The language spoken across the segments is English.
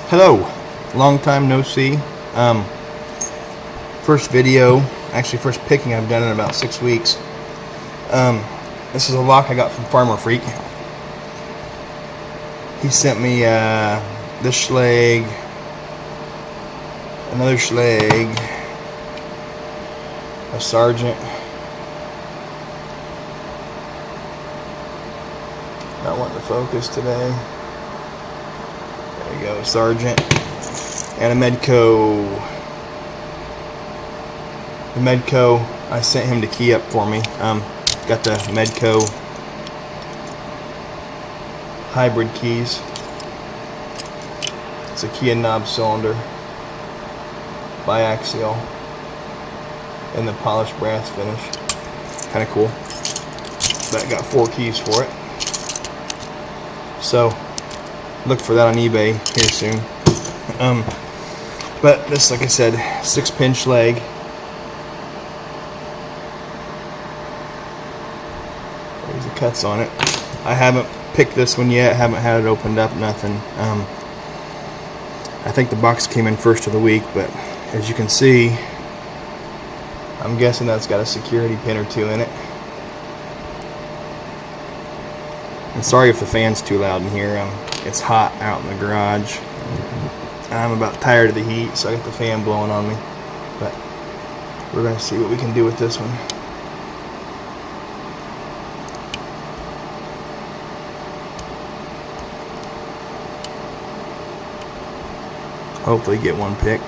Hello, long time no see. First video, actually first picking I've done in about 6 weeks. This is a lock I got from FarmerFreak. He sent me this schlag, another schlag, a sergeant. Not wanting to focus today. There you go, sergeant, and a Medco. The Medco, I sent him to key up for me. Got the Medco hybrid keys. It's a key and knob cylinder, biaxial, and the polished brass finish. Kind of cool. But got 4 keys for it. So look for that on eBay here soon. But this, like I said, 6-pin schlag. There's the cuts on it. I haven't picked this one yet. Haven't had it opened up. Nothing. I think the box came in first of the week, but as you can see, I'm guessing that's got a security pin or 2 in it. And sorry if the fan's too loud in here. It's hot out in the garage. I'm about tired of the heat, so I got the fan blowing on me. But we're going to see what we can do with this one. Hopefully get one picked.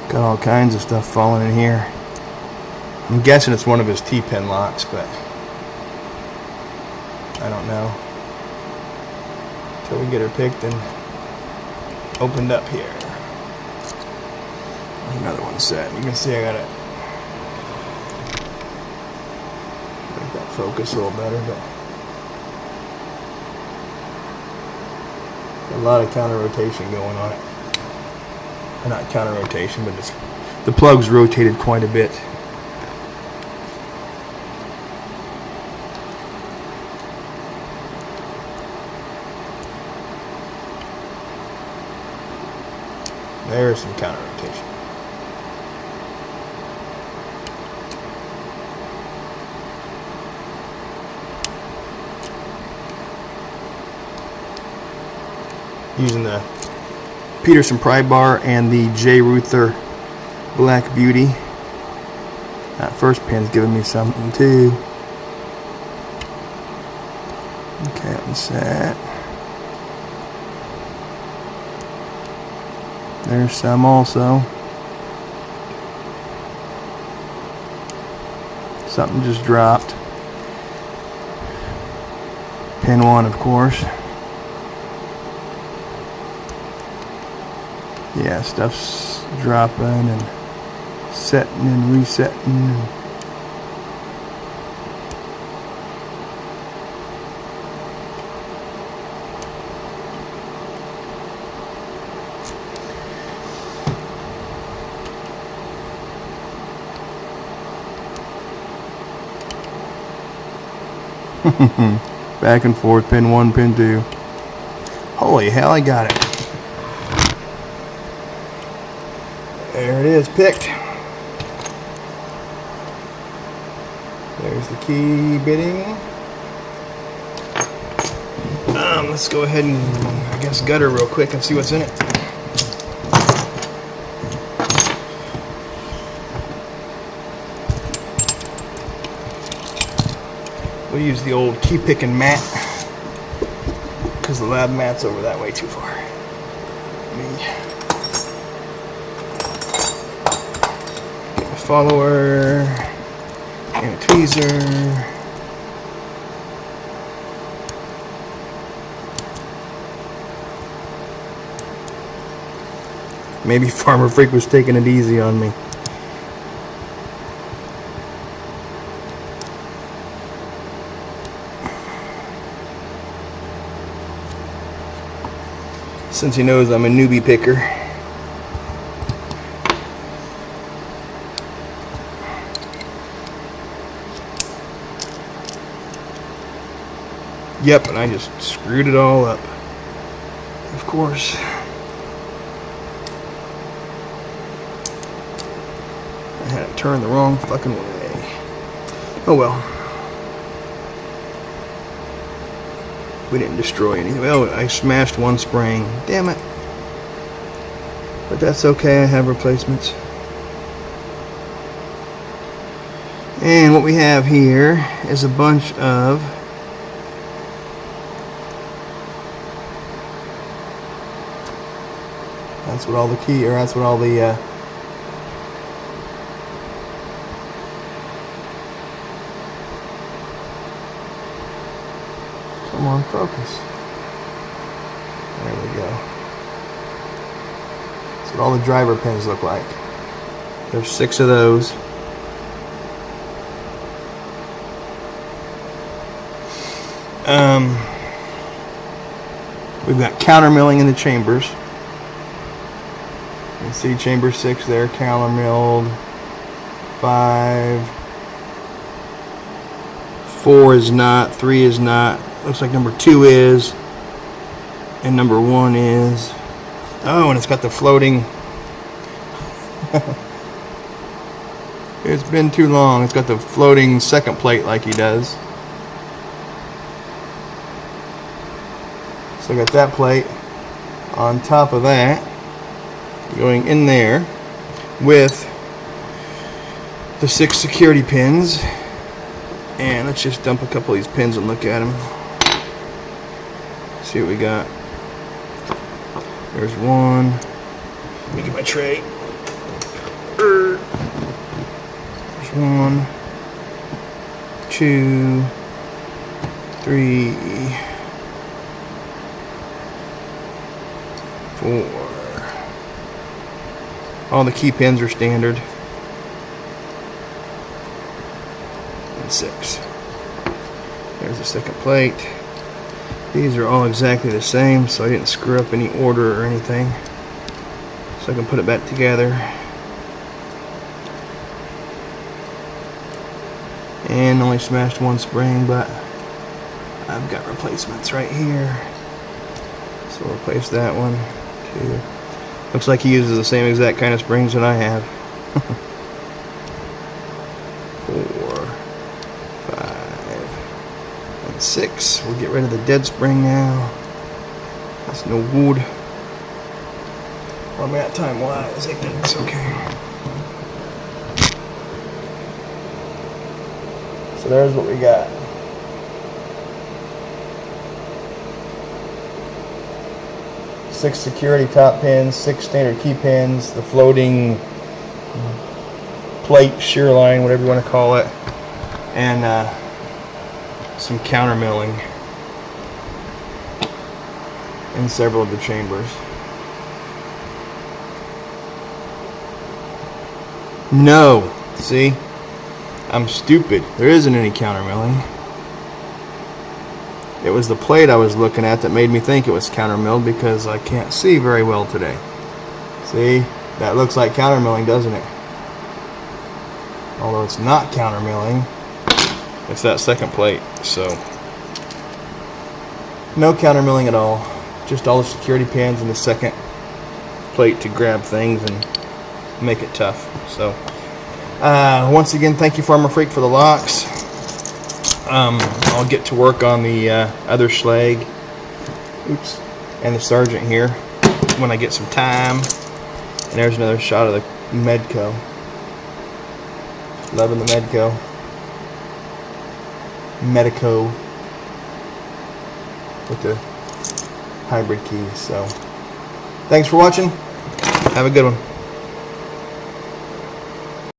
Got all kinds of stuff falling in here. I'm guessing it's one of his T-pin locks, but I don't know. Until we get her picked and opened up here. Another one set. You can see I got it. Make that focus a little better, but a lot of counter rotation going on it. Not counter rotation, but the plug's rotated quite a bit. There's some counter rotation. Using the Peterson pry bar and the J. Ruther Black Beauty. That first pin's giving me something too. Okay, let me set. There's some also. Something just dropped. Pin 1, of course. Yeah, stuff's dropping and setting and resetting. And back and forth, pin 1, pin 2. Holy hell, I got it. There it is, picked. There's the key bitting. Let's go ahead and, I guess, gut her real quick and see what's in it. We'll use the old key picking mat because the lab mat's over that way too far. Get a follower and a tweezer. Maybe FarmerFreak was taking it easy on me. since he knows I'm a newbie picker. Yep, and I just screwed it all up. Of course. I had it turned the wrong fucking way. Oh well. We didn't destroy anything. Well, I smashed one spring. Damn it. But that's okay, I have replacements. And what we have here is a bunch of that's what all the that's what all the come on, focus. There we go. That's what all the driver pins look like. There's 6 of those. We've got counter milling in the chambers. You can see chamber 6 there, counter milled. 5. 4 is not. 3 is not. Looks like number 2 is. And number 1 is. Oh, and it's got the floating. It's been too long. It's got the floating second plate like he does. So I got that plate on top of that going in there with the 6 security pins. And let's just dump a couple of these pins and look at them. See what we got. There's 1. Let me get my tray. There's 1, 2, 3, 4. All the key pins are standard. And 6. There's the second plate. These are all exactly the same, so I didn't screw up any order or anything. So I can put it back together. And only smashed 1 spring, but I've got replacements right here. So we'll replace that one. 2. Looks like he uses the same exact kind of springs that I have. 4, 5, and 6. We'll get rid of the dead spring now. That's no wood. Well, I'm at time wise. I think it's okay. So there's what we got. Six security top pins, 6 standard key pins, the floating plate, shear line, whatever you want to call it, and some counter milling in several of the chambers. No, see, I'm stupid. There isn't any counter milling. It was the plate I was looking at that made me think it was counter milled because I can't see very well today. See, that looks like counter milling, doesn't it? Although it's not counter milling, it's that second plate. So no counter milling at all, just all the security pins and the second plate to grab things and make it tough. So once again, thank you FarmerFreak for the locks. I'll get to work on the other Schlag, oops, and the Sergeant here when I get some time. And there's another shot of the Medco. Loving the Medco. Medico with the hybrid keys. So thanks for watching. Have a good one.